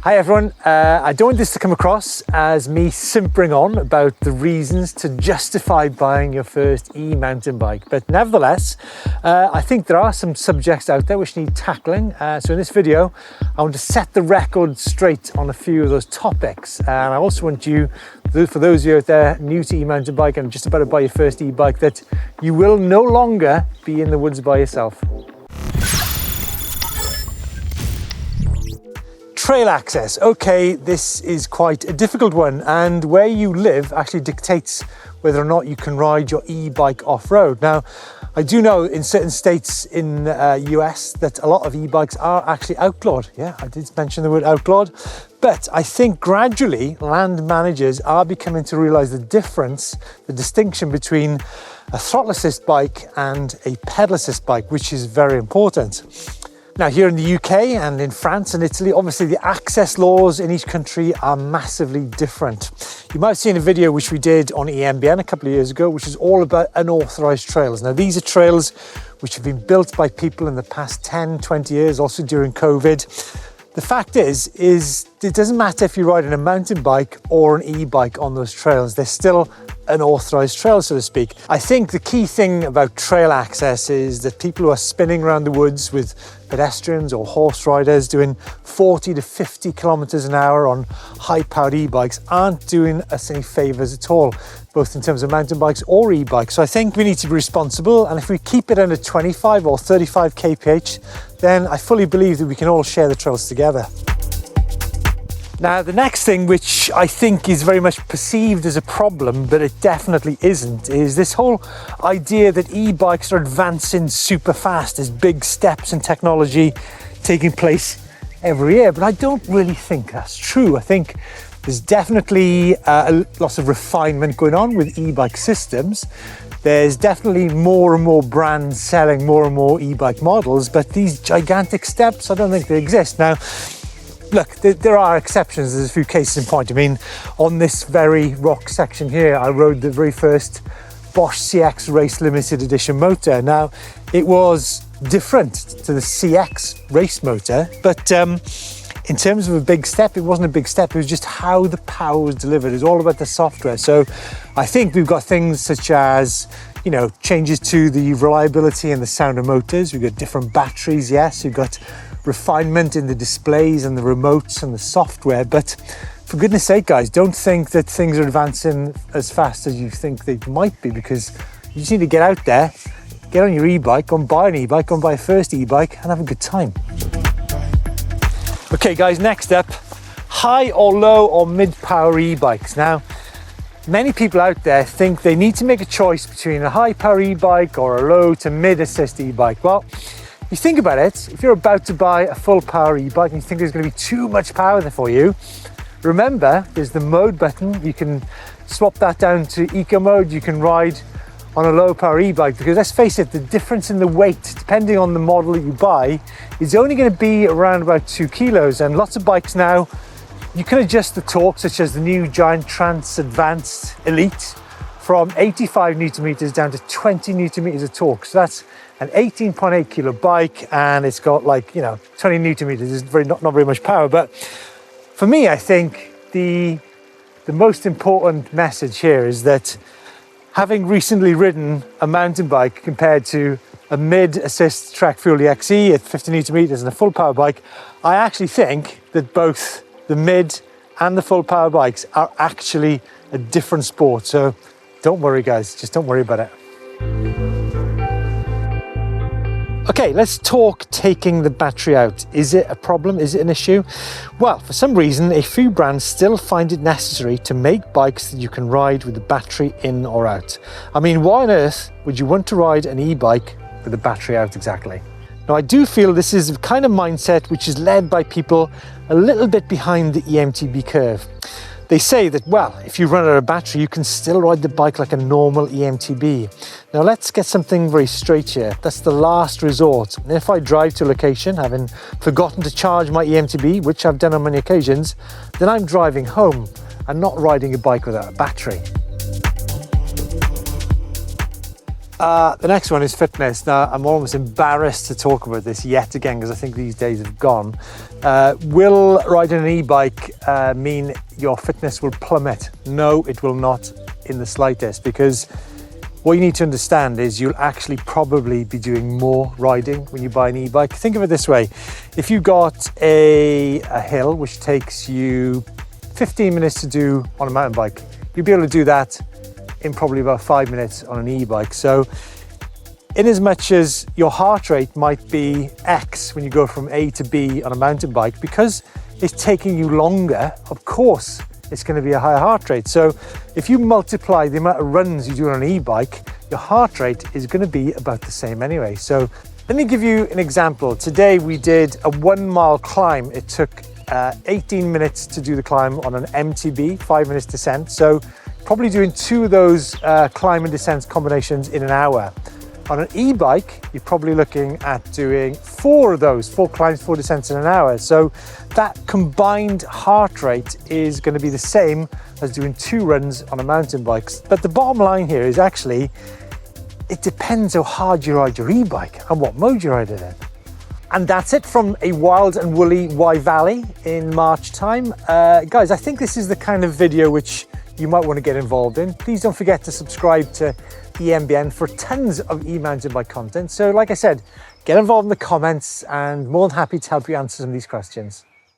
Hi everyone, I don't want this to come across as me simpering on about the reasons to justify buying your first e-mountain bike, but nevertheless, I think there are some subjects out there which need tackling. So in this video, I want to set the record straight on a few of those topics. And I also want you, for those of you out there new to e-mountain bike and just about to buy your first e-bike, that you will no longer be in the woods by yourself. Trail access. Okay, this is quite a difficult one, and where you live actually dictates whether or not you can ride your e-bike off-road. Now, I do know in certain states in US that a lot of e-bikes are actually outlawed. Yeah, I did mention the word outlawed, but I think gradually land managers are becoming to realize the difference, the distinction between a throttle assist bike and a pedal assist bike, which is very important. Now, here in the UK and in France and Italy, obviously the access laws in each country are massively different. You might have seen a video which we did on EMBN a couple of years ago, which is all about unauthorized trails. Now, these are trails which have been built by people in the past 10, 20 years, also during COVID. The fact is it doesn't matter if you're riding a mountain bike or an e-bike on those trails, they're still unauthorized trails, so to speak. I think the key thing about trail access is that people who are spinning around the woods with pedestrians or horse riders doing 40 to 50 kilometers an hour on high-powered e-bikes aren't doing us any favors at all, both in terms of mountain bikes or e-bikes. So I think we need to be responsible, and if we keep it under 25 or 35 kph, then I fully believe that we can all share the trails together. Now, the next thing, which I think is very much perceived as a problem, but it definitely isn't, is this whole idea that e-bikes are advancing super fast. There's big steps in technology taking place every year, but I don't really think that's true. I think there's definitely lots of refinement going on with e-bike systems. There's definitely more and more brands selling more and more e-bike models, but these gigantic steps, I don't think they exist. Now, look, there are exceptions. There's a few cases in point. I mean, on this very rock section here, I rode the very first Bosch CX Race Limited Edition motor. Now, it was different to the CX race motor, but in terms of a big step, it wasn't a big step. It was just how the power was delivered. It was all about the software. So I think we've got things such as, you know, changes to the reliability and the sound of motors. We've got different batteries, yes. We've got refinement in the displays and the remotes and the software. But for goodness sake, guys, don't think that things are advancing as fast as you think they might be, because you just need to get out there, get on your e-bike, go and buy an e-bike, go and buy a first e-bike and have a good time. Okay guys, next up, high or low or mid-power e-bikes. Now, many people out there think they need to make a choice between a high-power e-bike or a low to mid-assist e-bike. Well, you think about it, if you're about to buy a full-power e-bike and you think there's going to be too much power there for you, remember, there's the mode button. You can swap that down to eco mode. You can ride on a low-power e-bike, because let's face it, the difference in the weight, depending on the model that you buy, is only going to be around about 2 kilos. And lots of bikes now, you can adjust the torque, such as the new Giant Trans Advanced Elite, from 85 newton meters down to 20 newton meters of torque. So that's an 18.8 kilo bike, and it's got, like, 20 newton meters. It's not very much power. But for me, I think the most important message here is that, having recently ridden a mountain bike compared to a mid-assist Track Fuel EXE at 50 newton meters and a full power bike, I actually think that both the mid and the full power bikes are actually a different sport. So don't worry, guys, just don't worry about it. Okay, let's talk taking the battery out. Is it a problem? Is it an issue? Well, for some reason, a few brands still find it necessary to make bikes that you can ride with the battery in or out. I mean, why on earth would you want to ride an e-bike with the battery out exactly? Now, I do feel this is a kind of mindset which is led by people a little bit behind the eMTB curve. They say that, well, if you run out of battery, you can still ride the bike like a normal eMTB. Now, let's get something very straight here. That's the last resort. And if I drive to a location, having forgotten to charge my eMTB, which I've done on many occasions, then I'm driving home and not riding a bike without a battery. The next one is fitness. Now, I'm almost embarrassed to talk about this yet again because I think these days have gone. Will riding an e-bike mean your fitness will plummet? No, it will not in the slightest, because what you need to understand is you'll actually probably be doing more riding when you buy an e-bike. Think of it this way. If you got a hill which takes you 15 minutes to do on a mountain bike, you'll be able to do that in probably about 5 minutes on an e-bike. So in as much as your heart rate might be X when you go from A to B on a mountain bike, because it's taking you longer, of course, it's going to be a higher heart rate. So if you multiply the amount of runs you do on an e-bike, your heart rate is going to be about the same anyway. So let me give you an example. Today we did a 1 mile climb. It took 18 minutes to do the climb on an eMTB, 5 minutes descent. So probably doing 2 of those climb and descent combinations in an hour. On an e-bike, you're probably looking at doing 4 of those, 4 climbs, 4 descents in an hour. So that combined heart rate is going to be the same as doing 2 runs on a mountain bike. But the bottom line here is actually, it depends how hard you ride your e-bike and what mode you ride it in. And that's it from a wild and woolly Wye Valley in March time. Guys, I think this is the kind of video which you might want to get involved in. Please don't forget to subscribe to EMBN for tons of e-mountain bike content. So like I said, get involved in the comments and more than happy to help you answer some of these questions.